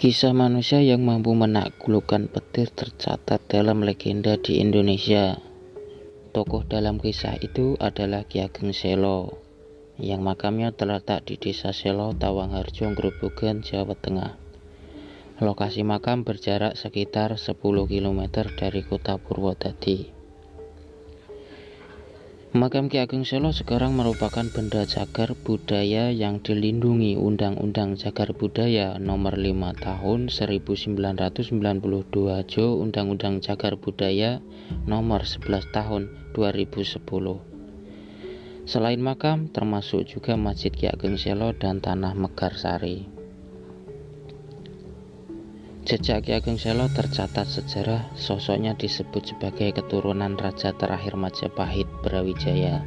Kisah manusia yang mampu menaklukkan petir tercatat dalam legenda di Indonesia. Tokoh dalam kisah itu adalah Ki Ageng Selo, yang makamnya terletak di Desa Selo, Tawangharjo, Grobogan, Jawa Tengah. Lokasi makam berjarak sekitar 10 km dari kota Purwodadi. Makam Ki Ageng Selo sekarang merupakan benda cagar budaya yang dilindungi Undang-Undang Cagar Budaya Nomor 5 Tahun 1992 Jo Undang-Undang Cagar Budaya Nomor 11 Tahun 2010. Selain makam, termasuk juga Masjid Ki Ageng Selo dan Tanah Megarsari. Jejak Ki Ageng Selo tercatat sejarah. Sosoknya disebut sebagai keturunan Raja terakhir Majapahit Brawijaya.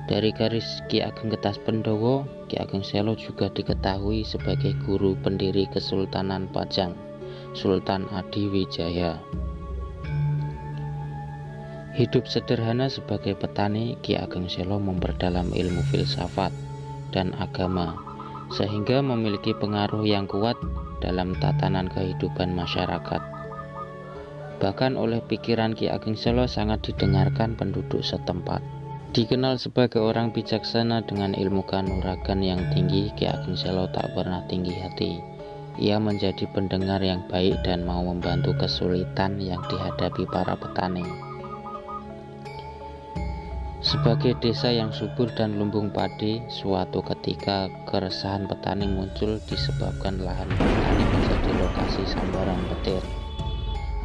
Dari garis Ki Ageng Getas Pendowo, Ki Ageng Selo juga diketahui sebagai guru pendiri Kesultanan Pajang, Sultan Adiwijaya. Hidup sederhana sebagai petani, Ki Ageng Selo memperdalam ilmu filsafat dan agama, sehingga memiliki pengaruh yang kuat dalam tatanan kehidupan masyarakat. Bahkan oleh pikiran Ki Ageng Selo sangat didengarkan penduduk setempat. Dikenal sebagai orang bijaksana dengan ilmu kanuragan yang tinggi, Ki Ageng Selo tak pernah tinggi hati. Ia menjadi pendengar yang baik dan mau membantu kesulitan yang dihadapi para petani. Sebagai desa yang subur dan lumbung padi, suatu ketika keresahan petani muncul disebabkan lahan petani menjadi lokasi sambaran petir.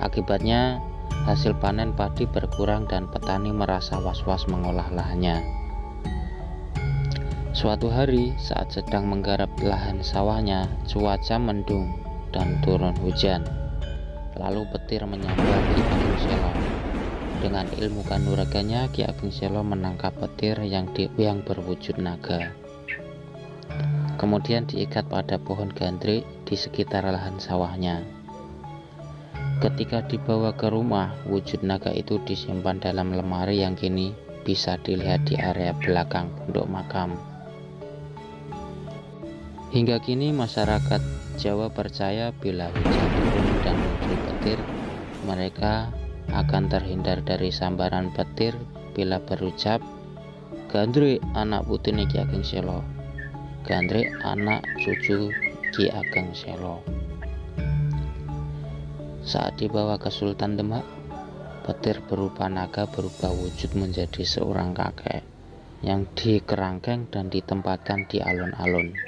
Akibatnya, hasil panen padi berkurang dan petani merasa was-was mengolah lahannya. Suatu hari, saat sedang menggarap lahan sawahnya, cuaca mendung dan turun hujan. Lalu petir menyambar Ki Ageng Selo. Dengan ilmu kanuragannya, Ki Ageng Selo menangkap petir yang berwujud naga. Kemudian diikat pada pohon gandrik di sekitar lahan sawahnya. Ketika dibawa ke rumah, wujud naga itu disimpan dalam lemari yang kini bisa dilihat di area belakang pondok makam. Hingga kini masyarakat Jawa percaya bila hujan turun dan muncul petir, mereka akan terhindar dari sambaran petir bila berucap, "Gandrik anak putune Ki Ageng Selo, gandrik anak cucu Ki Ageng Selo." Saat dibawa ke Sultan Demak, petir berupa naga berubah wujud menjadi seorang kakek yang dikerangkeng dan ditempatkan di alun-alun.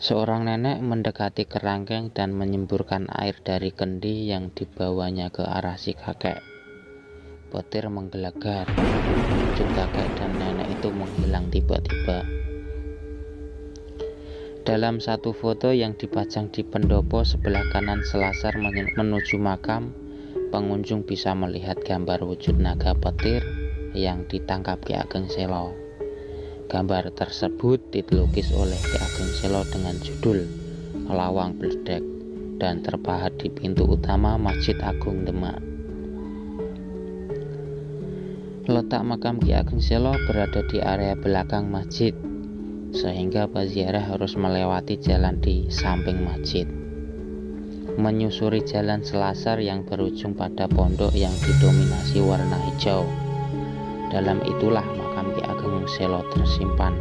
Seorang nenek mendekati kerangkeng dan menyemburkan air dari kendi yang dibawanya ke arah si kakek. Petir menggelegar, wujud kakek dan nenek itu menghilang tiba-tiba. Dalam satu foto yang dipajang di pendopo sebelah kanan selasar menuju makam, pengunjung bisa melihat gambar wujud naga petir yang ditangkap Ki Ageng Selo. Gambar tersebut dilukis oleh Ki Ageng Selo dengan judul Lawang Bledek dan terpahat di pintu utama Masjid Agung Demak. Letak makam Ki Ageng Selo berada di area belakang masjid, sehingga peziarah harus melewati jalan di samping masjid, menyusuri jalan selasar yang berujung pada pondok yang didominasi warna hijau. Dalam itulah makam Ki Ageng Selo tersimpan.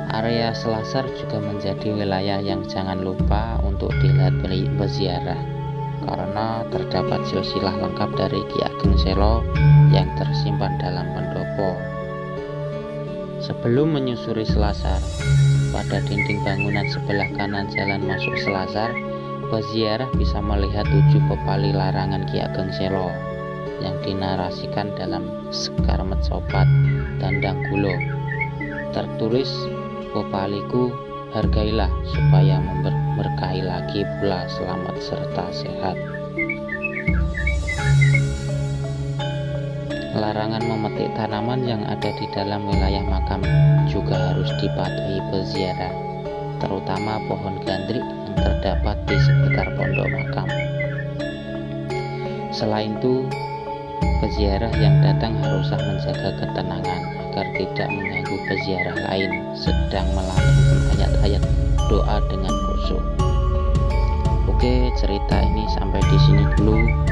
Area selasar juga menjadi wilayah yang jangan lupa untuk dilihat peziarah, karena terdapat silsilah lengkap dari Ki Ageng Selo yang tersimpan dalam pendopo. Sebelum menyusuri selasar, pada dinding bangunan sebelah kanan jalan masuk selasar, peziarah bisa melihat 7 pepali larangan Ki Ageng Selo yang dinarasikan dalam Sekar Metsopat Dandang Gulo. Tertulis, "Pepaliku hargailah supaya memberkahi lagi pula selamat serta sehat." Larangan memetik tanaman yang ada di dalam wilayah makam juga harus dipatuhi peziarah, terutama pohon gandrik yang terdapat di sekitar pondok makam. Selain itu, peziarah yang datang haruslah menjaga ketenangan agar tidak mengganggu peziarah lain sedang melantunkan ayat-ayat berdoa dengan khusyuk. Oke, cerita ini sampai di sini dulu.